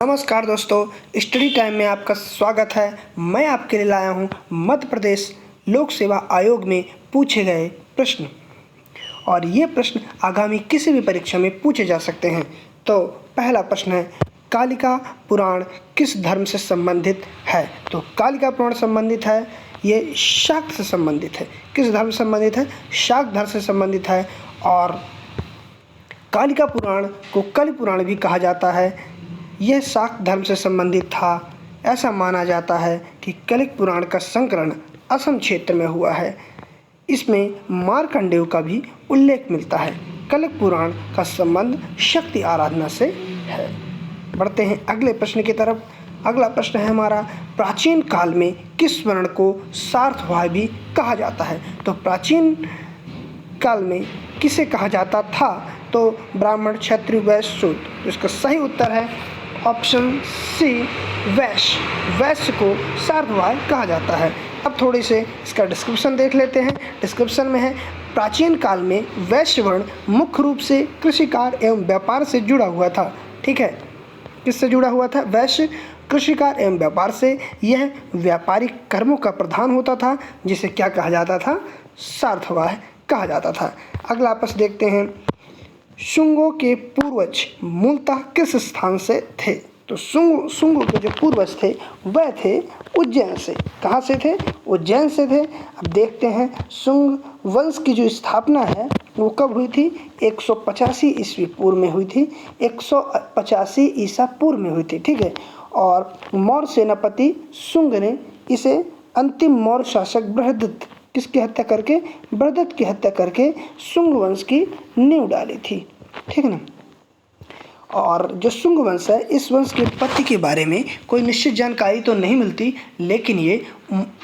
नमस्कार दोस्तों, study time में आपका स्वागत है। मैं आपके लिए लाया हूं मध्य प्रदेश लोक सेवा आयोग में पूछे गए प्रश्न, और ये प्रश्न आगामी किसी भी परीक्षा में पूछे जा सकते हैं। तो पहला प्रश्न है, कालिका पुराण किस धर्म से संबंधित है? तो कालिका पुराण संबंधित है, ये शाक्त से संबंधित है। किस धर्म से संबंधित है? शाक्त धर्म से संबंधित है। और कालिका पुराण को कलि पुराण भी कहा जाता है। यह शाक्त धर्म से संबंधित था। ऐसा माना जाता है कि कलिक पुराण का संकलन असम क्षेत्र में हुआ है। इसमें मार्कंडेय का भी उल्लेख मिलता है। कलिक पुराण का संबंध शक्ति आराधना से है। बढ़ते हैं अगले प्रश्न की तरफ। अगला प्रश्न है हमारा, प्राचीन काल में किस वर्ण को सार्थवाय भी कहा जाता है? तो प्राचीन काल में किसे कहा जाता था? तो ब्राह्मण, क्षत्रिय, वैश्य, शूद्र। तो इसका सही उत्तर है ऑप्शन सी, वैश्य। वैश्य को सार्थवाय कहा जाता है। अब थोड़ी से इसका डिस्क्रिप्शन देख लेते हैं। डिस्क्रिप्शन में है, प्राचीन काल में वैश्य वर्ण मुख्य रूप से कृषि कार्य एवं व्यापार से जुड़ा हुआ था। ठीक है, किससे जुड़ा हुआ था? वैश्य कृषि कार्य एवं व्यापार से। यह व्यापारिक कर्मों का प्रधान होता था, जिसे क्या कहा जाता था? सार्थवाय कहा जाता था। अगला प्रश्न देखते हैं, शुंगों के पूर्वज मूलतः किस स्थान से थे? तो शुंगों के जो पूर्वज थे वह थे उज्जैन से। कहाँ से थे? उज्जैन से थे। अब देखते हैं शुंग वंश की जो स्थापना है वो कब हुई थी? 185 ईस्वी पूर्व में हुई थी। 185 ईसा पूर्व में हुई थी। ठीक है, और मौर्य सेनापति शुंग ने इसे अंतिम मौर्य शासक बृहदत्त किसकी हत्या करके? बृहदत्त की हत्या करके शुंग वंश की नींव डाली थी। ठीक है ना। और जो शुंग वंश है, इस वंश की उत्पत्ति के बारे में कोई निश्चित जानकारी तो नहीं मिलती, लेकिन ये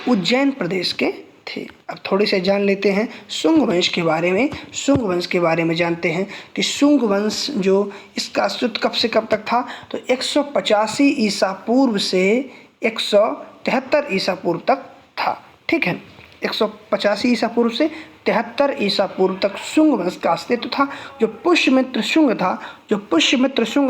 उज्जैन प्रदेश के थे। अब थोड़ी से जान लेते हैं शुंग वंश के बारे में। शुंग वंश के बारे में जानते हैं कि शुंग वंश जो इसका अस्तित्व कब से कब तक था? तो 185 ईसा पूर्व से 173 ईसा पूर्व तक था। ठीक है, 185 ईसा पूर्व से 73 ईसा पूर्व तक शुंग वंश का अस्तित्व था। जो पुष्यमित्र शुंग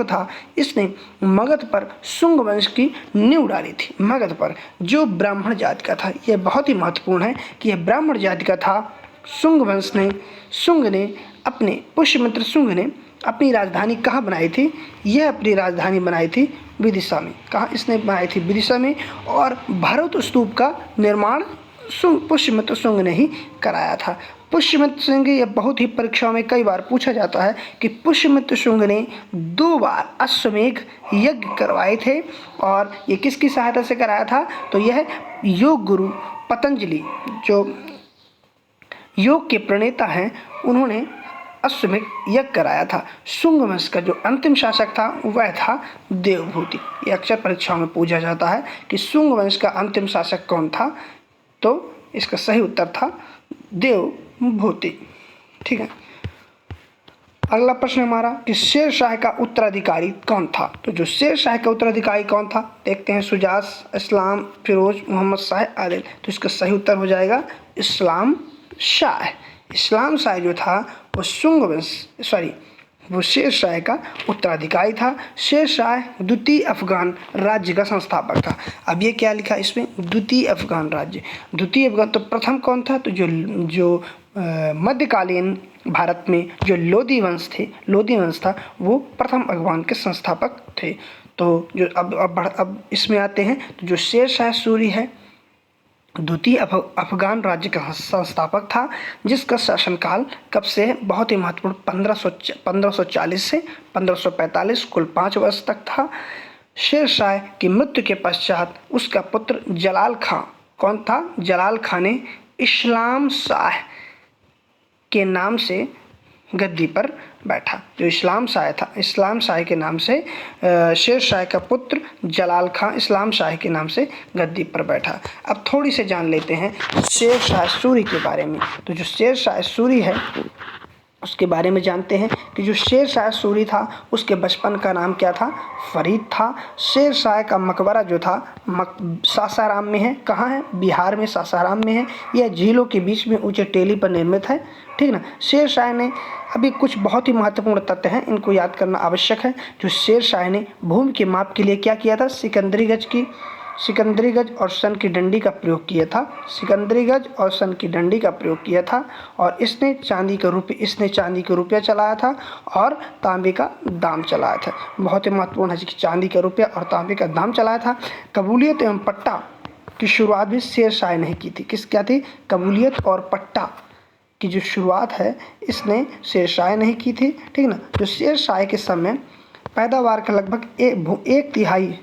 था, इसने मगध पर शुंग वंश की नींव डाली थी। मगध पर जो ब्राह्मण जाति का था, यह बहुत ही महत्वपूर्ण है कि यह ब्राह्मण जाति का था। शुंग ने अपने पुष्यमित्र शुंग ने अपनी राजधानी कहाँ बनाई थी? यह अपनी राजधानी बनाई थी विदिशा में। कहाँ इसने बनाई थी? विदिशा में। और भरत स्तूप का निर्माण पुष्यमित्र शुंग ने ही कराया था। पुष्यमित्र शुंग, यह बहुत ही परीक्षाओं में कई बार पूछा जाता है कि पुष्यमित्र शुंग ने 2 बार अश्वमेध यज्ञ करवाए थे। और ये किसकी सहायता से कराया था? तो यह योग गुरु पतंजलि, जो योग के प्रणेता हैं, उन्होंने अश्वमेध यज्ञ कराया था। शुंग वंश का जो अंतिम शासक था वह था देवभूति। ये अक्सर परीक्षाओं में पूछा जाता है कि शुंग वंश का अंतिम शासक कौन था? तो इसका सही उत्तर था देवभूति। ठीक है, अगला प्रश्न हमारा कि शेर शाह का उत्तराधिकारी कौन था? तो जो शेर शाह का उत्तराधिकारी कौन था, देखते हैं। शुजास, इस्लाम, फिरोज, मोहम्मद शाह, आदिल। तो इसका सही उत्तर हो जाएगा इस्लाम शाह। इस्लाम शाह जो था वो शेर शाह का उत्तराधिकारी था। शेर शाह द्वितीय अफगान राज्य का संस्थापक था। अब ये क्या लिखा इसमें? द्वितीय अफगान राज्य। द्वितीय अफगान, तो प्रथम कौन था? तो जो मध्यकालीन भारत में जो लोधी वंश था, वो प्रथम अफगान के संस्थापक थे। तो जो अब इसमें आते हैं, तो जो शेर शाह सूरी है, द्वितीय अफगान राज्य का संस्थापक था, जिसका शासनकाल कब से है? बहुत ही महत्वपूर्ण, 1540 से 1545, कुल 5 वर्ष तक था। शेर शाह की मृत्यु के पश्चात उसका पुत्र जलाल खां, कौन था? जलाल खां ने इस्लाम शाह के नाम से गद्दी पर बैठा। जो इस्लाम शाह के नाम से शेर शाह का पुत्र जलाल खां इस्लाम शाह के नाम से गद्दी पर बैठा। अब थोड़ी से जान लेते हैं शेर शाह सूरी के बारे में। तो जो शेर शाह सूरी है, उसके बारे में जानते हैं कि जो शेर शाह सूरी था उसके बचपन का नाम क्या था? फरीद था। शेर शाह का मकबरा जो था सासाराम में है। कहाँ है? बिहार में सासाराम में है। यह झीलों के बीच में ऊंचे टेली पर निर्मित है। ठीक ना। शेर शाह ने अभी कुछ बहुत ही महत्वपूर्ण तथ्य हैं, इनको याद करना आवश्यक है। जो शेर शाह ने भूमि के माप के लिए क्या किया था? सिकंदरी गज और सन की डंडी का प्रयोग किया था। सिकंदरी गज और सन की डंडी का प्रयोग किया था। और इसने चांदी का रुपया चलाया था और तांबे का दाम चलाया था। बहुत ही महत्वपूर्ण है कि चांदी का रुपया और तांबे का दाम चलाया था। कबूलियत एवं पट्टा की शुरुआत भी शेर शाह ने की थी। क्या थी? कबूलियत और पट्टा की जो शुरुआत है इसने शेर शाह ने की थी। ठीक ना। जो शेर शाह के समय पैदावार का लगभग एक तिहाई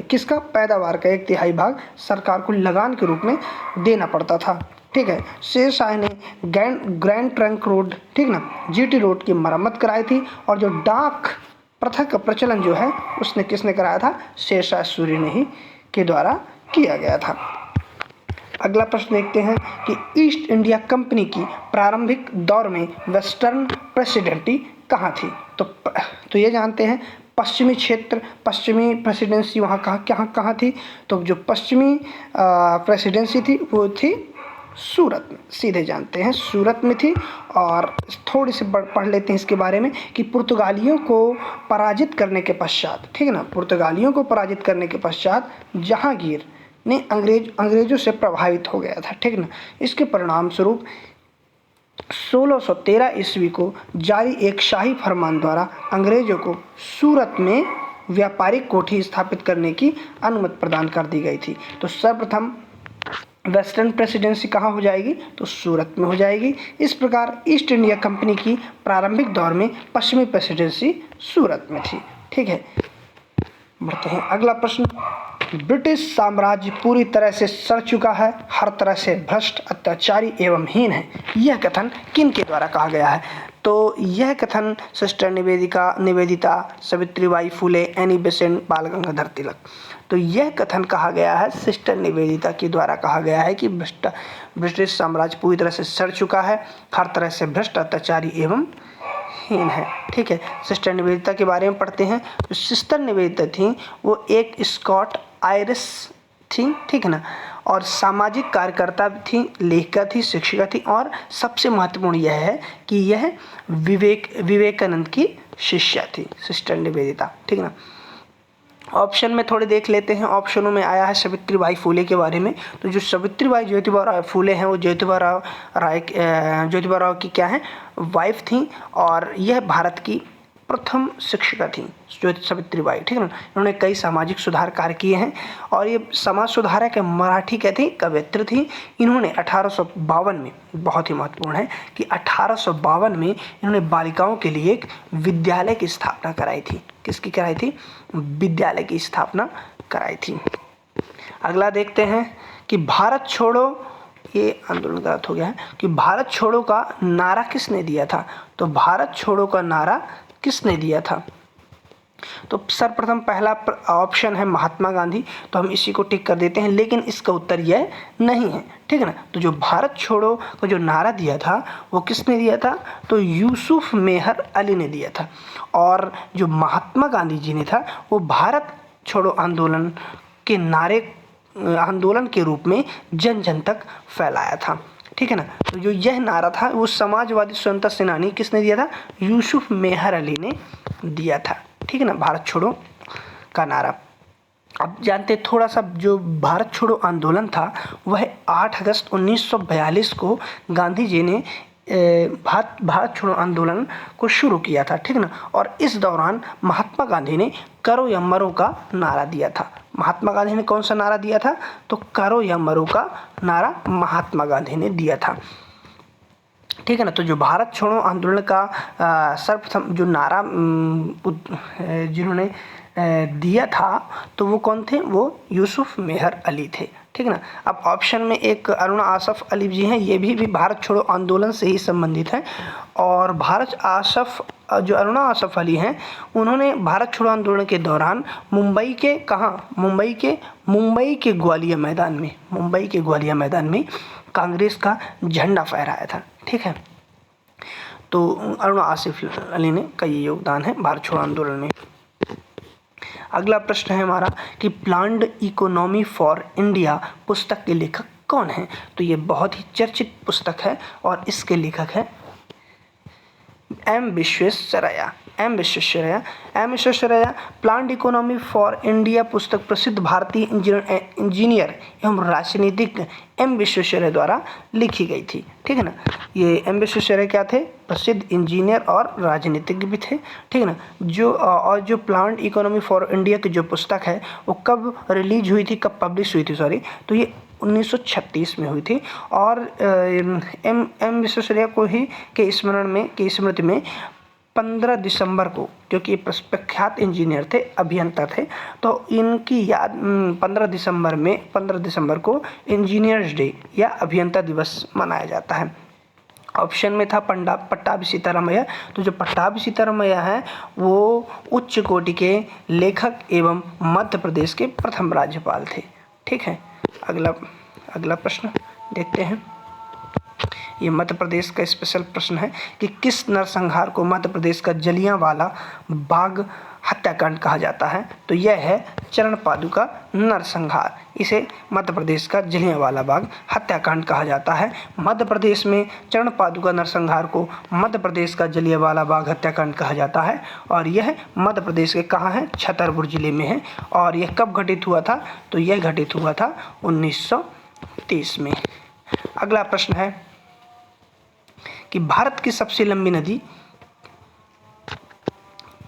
किसका? पैदावार का एक तिहाई भाग सरकार को लगान के रूप में देना पड़ता था। ठीक है। शेर शाह ने ग्रैंड ट्रंक रोड, ठीक ना, जीटी रोड की मरम्मत कराई थी। और जो डाक प्रथा का प्रचलन जो है उसने किसने कराया था? शेर शाह सूरी ने ही के द्वारा किया गया था। अगला प्रश्न देखते हैं कि ईस्ट इंडिया कंपनी की प्रारंभिक दौर में वेस्टर्न प्रेसिडेंसी कहाँ थी? तो ये जानते हैं पश्चिमी प्रेसिडेंसी वहाँ कहाँ थी? तो जो पश्चिमी प्रेसिडेंसी थी वो थी सूरत में। सीधे जानते हैं सूरत में थी। और थोड़ी सी पढ़ लेते हैं इसके बारे में कि पुर्तगालियों को पराजित करने के पश्चात, ठीक है ना, पुर्तगालियों को पराजित करने के पश्चात जहांगीर ने अंग्रेजों से प्रभावित हो गया था। ठीक ना। इसके परिणाम स्वरूप 1613 ईस्वी को जारी एक शाही फरमान द्वारा अंग्रेजों को सूरत में व्यापारिक कोठी स्थापित करने की अनुमति प्रदान कर दी गई थी। तो सर्वप्रथम वेस्टर्न प्रेसिडेंसी कहाँ हो जाएगी? तो सूरत में हो जाएगी। इस प्रकार ईस्ट इंडिया कंपनी की प्रारंभिक दौर में पश्चिमी प्रेसिडेंसी सूरत में थी। ठीक है। बढ़ते हैं अगला प्रश्न। ब्रिटिश साम्राज्य पूरी तरह से सड़ चुका है, हर तरह से भ्रष्ट, अत्याचारी एवं हीन है। यह कथन किन के द्वारा कहा गया है? तो यह कथन sister Nivedita, Savitribai Phule, Annie Besant, बाल गंगाधर तिलक। तो यह कथन कहा गया है सिस्टर निवेदिता के द्वारा कहा गया है कि ब्रिटिश साम्राज्य पूरी तरह से सड़ चुका है, हर तरह से भ्रष्ट, अत्याचारी एवं हीन है। ठीक है। सिस्टर निवेदिता के बारे में पढ़ते हैं। जो सिस्टर निवेदिता थी वो एक स्कॉट आयरिश थी। ठीक है ना। और सामाजिक कार्यकर्ता थी, लेखिका थी, शिक्षिका थी और सबसे महत्वपूर्ण यह है कि यह विवेकानंद की शिष्या थी सिस्टर निवेदिता। ठीक है ना। ऑप्शन में थोड़े देख लेते हैं। ऑप्शनों में आया है सावित्रीबाई फुले के बारे में। तो जो सावित्रीबाई ज्योतिबा फुले हैं वो ज्योतिबा राव की क्या है? वाइफ थी। और यह भारत की प्रथम शिक्षिका थी सावित्रीबाई। ठीक है ना। इन्होंने कई सामाजिक सुधार कार्य किए हैं और ये समाज सुधारक मराठी कवयित्री थी। इन्होंने 1852 में, बहुत ही महत्वपूर्ण है कि 1852 में इन्होंने बालिकाओं के लिए एक विद्यालय की स्थापना कराई थी। किसकी कराई थी? विद्यालय की स्थापना कराई थी। अगला देखते हैं कि भारत छोड़ो, ये आंदोलन गलत हो गया है, कि भारत छोड़ो का नारा किसने दिया था? तो भारत छोड़ो का नारा किसने दिया था? तो सर्वप्रथम पहला ऑप्शन है महात्मा गांधी। तो हम इसी को टिक कर देते हैं, लेकिन इसका उत्तर यह नहीं है। ठीक है ना। तो जो भारत छोड़ो का जो नारा दिया था वो किसने दिया था? तो यूसुफ मेहर अली ने दिया था। और जो महात्मा गांधी जी ने था वो भारत छोड़ो आंदोलन के रूप में जन जन तक फैलाया था। ठीक है ना। तो जो यह नारा था वो समाजवादी स्वतंत्रता सेनानी किसने दिया था? यूसुफ मेहर अली ने दिया था। ठीक है ना। भारत छोड़ो का नारा। अब जानते हैं थोड़ा सा, जो भारत छोड़ो आंदोलन था वह 8 अगस्त 1942 को गांधी जी ने भारत छोड़ो आंदोलन को शुरू किया था। ठीक है ना। और इस दौरान महात्मा गांधी ने करो या मरो का नारा दिया था। महात्मा गांधी ने कौन सा नारा दिया था? तो करो या मरो का नारा महात्मा गांधी ने दिया था। ठीक है ना। तो जो भारत छोड़ो आंदोलन का सर्वप्रथम जो नारा जिन्होंने दिया था तो वो कौन थे? वो यूसुफ मेहर अली थे। ठीक है ना। अब ऑप्शन में एक अरुणा आसफ अली जी हैं, ये भी भारत छोड़ो आंदोलन से ही संबंधित है। और जो अरुणा आसफ अली हैं उन्होंने भारत छोड़ो आंदोलन के दौरान मुंबई के ग्वालियर मैदान में कांग्रेस का झंडा फहराया था। ठीक है। तो अरुण आसिफ अली ने का ये योगदान है भारत छोड़ो आंदोलन में। अगला प्रश्न है हमारा कि प्लान्ड इकोनॉमी फॉर इंडिया पुस्तक के लेखक कौन है? तो ये बहुत ही चर्चित पुस्तक है और इसके लेखक है M Visvesvaraya. Planned economy for India पुस्तक प्रसिद्ध भारतीय इंजीनियर एवं राजनीतिक एम विश्वेश्वरैया द्वारा लिखी गई थी। ठीक है ना, ये एम विश्वेश्वरैया क्या थे? प्रसिद्ध इंजीनियर और राजनीतिज्ञ भी थे। ठीक है ना, जो प्लान्ड इकोनॉमी फॉर इंडिया की जो पुस्तक है वो कब रिलीज हुई थी, कब पब्लिश हुई थी तो ये 1936 में हुई थी। और एम विश्वेश्वरैया को ही के स्मृति में 15 दिसंबर को, क्योंकि ये प्रख्यात इंजीनियर थे, अभियंता थे, तो इनकी याद 15 दिसंबर को इंजीनियर्स डे या अभियंता दिवस मनाया जाता है। ऑप्शन में था पट्टाभी सीतारामैया। तो जो पट्टाभी सीतारामैया है वो उच्च कोटि के लेखक एवं मध्य प्रदेश के प्रथम राज्यपाल थे। ठीक है, अगला प्रश्न देखते हैं। ये मध्य प्रदेश का स्पेशल प्रश्न है कि किस नरसंहार को मध्य प्रदेश का जलियांवाला बाग हत्याकांड कहा जाता है? तो यह है चरण पादुका नरसंहार। इसे मध्य प्रदेश का जलियांवाला बाग हत्याकांड कहा जाता है। मध्य प्रदेश में चरण पादुका नरसंहार को मध्य प्रदेश का जलियांवाला बाग हत्याकांड कहा जाता है और यह मध्य प्रदेश के कहाँ है? छतरपुर जिले में है। और यह कब घटित हुआ था? तो यह घटित हुआ था 1930 में। अगला प्रश्न है कि भारत की सबसे लंबी नदी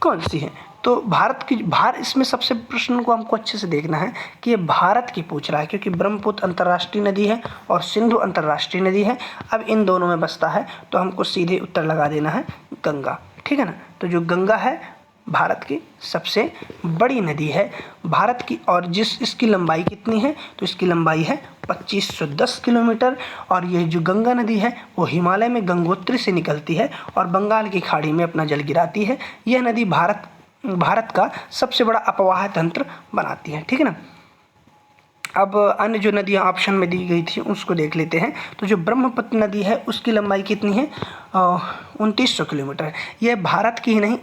कौन सी है? तो इसमें सबसे प्रश्न को हमको अच्छे से देखना है कि ये भारत की पूछ रहा है, क्योंकि ब्रह्मपुत्र अंतर्राष्ट्रीय नदी है और सिंधु अंतर्राष्ट्रीय नदी है। अब इन दोनों में बसता है तो हमको सीधे उत्तर लगा देना है गंगा। ठीक है ना, तो जो गंगा है भारत की सबसे बड़ी नदी है भारत की। और इसकी लंबाई कितनी है? तो इसकी लंबाई है 2510 किलोमीटर। और ये जो गंगा नदी है वो हिमालय में गंगोत्री से निकलती है और बंगाल की खाड़ी में अपना जल गिराती है। यह नदी भारत का सबसे बड़ा अपवाह तंत्र बनाती है। ठीक है ना, अब अन्य जो नदियाँ ऑप्शन में दी गई थी उसको देख लेते हैं। तो जो ब्रह्मपुत्र नदी है उसकी लंबाई कितनी है? 2900 किलोमीटर। यह भारत की ही नहीं,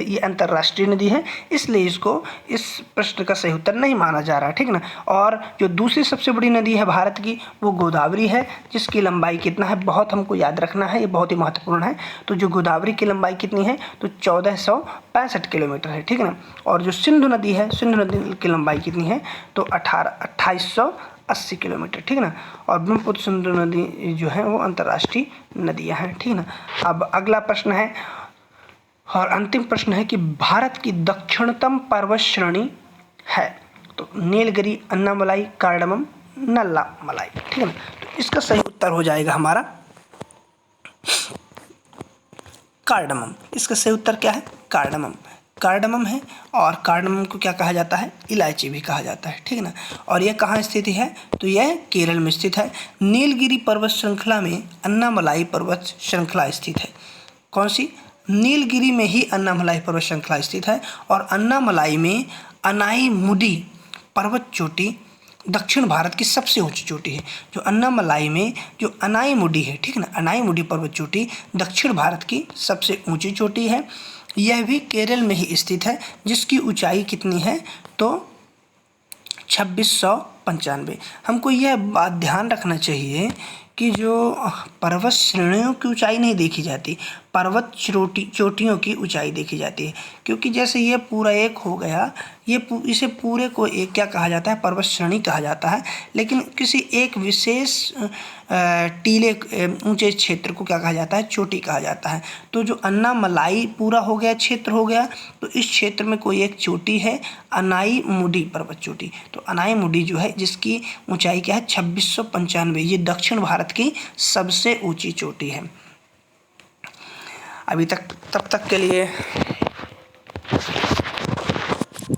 ये अंतर्राष्ट्रीय नदी है, इसलिए इसको इस प्रश्न का सही उत्तर नहीं माना जा रहा। ठीक है ना, और जो दूसरी सबसे बड़ी नदी है भारत की वो गोदावरी है, जिसकी लंबाई कितना है बहुत हमको याद रखना है, ये बहुत ही महत्वपूर्ण है। तो जो गोदावरी की लंबाई कितनी है? तो 1465 किलोमीटर है। ठीक है ना, और जो सिंधु नदी है, सिंधु नदी की लंबाई कितनी है? तो 2880 किलोमीटर। ठीक है ना, और ब्रह्मपुत्र सिंधु नदी जो है वो अंतर्राष्ट्रीय नदियां हैं। ठीक है ना, अब अगला प्रश्न है और अंतिम प्रश्न है कि भारत की दक्षिणतम पर्वत श्रेणी है? तो नीलगिरी, अन्नामलाई, कार्डमम, नल्ला मलाई। ठीक है ना, तो इसका सही उत्तर हो जाएगा हमारा कार्डमम। इसका सही उत्तर क्या है? कार्डमम है। और कार्डमम को क्या कहा जाता है? इलायची भी कहा जाता है। ठीक है ना, और यह कहाँ स्थित है? तो यह केरल में स्थित है। नीलगिरी पर्वत श्रृंखला में अन्नामलाई पर्वत श्रृंखला स्थित है। कौन सी? नीलगिरी में ही अन्नामलाई पर्वत श्रृंखला स्थित है। और अन्नामलाई में अनाईमुडी पर्वत चोटी दक्षिण भारत की सबसे ऊंची चोटी है। जो अन्नामलाई में जो अनाईमुडी है, ठीक है ना, अनाईमुडी पर्वत चोटी दक्षिण भारत की सबसे ऊंची चोटी है। यह भी केरल में ही स्थित है, जिसकी ऊंचाई कितनी है? तो 2695। हमको यह बात ध्यान रखना चाहिए कि जो पर्वत श्रेणियों की ऊंचाई नहीं देखी जाती, पर्वत चोटियों की ऊंचाई देखी जाती है। क्योंकि जैसे ये पूरा एक हो गया, इसे पूरे को एक क्या कहा जाता है? पर्वत श्रेणी कहा जाता है। लेकिन किसी एक विशेष टीले ऊंचे क्षेत्र को क्या कहा जाता है? चोटी कहा जाता है। तो जो अन्नामलाई पूरा हो गया, क्षेत्र हो गया, तो इस क्षेत्र में कोई एक चोटी है, अनाईमुडी पर्वत चोटी। तो अनाईमुडी जो है जिसकी ऊंचाई क्या है? 2695। ये दक्षिण भारत की सबसे ऊंची चोटी है। तब तक के लिए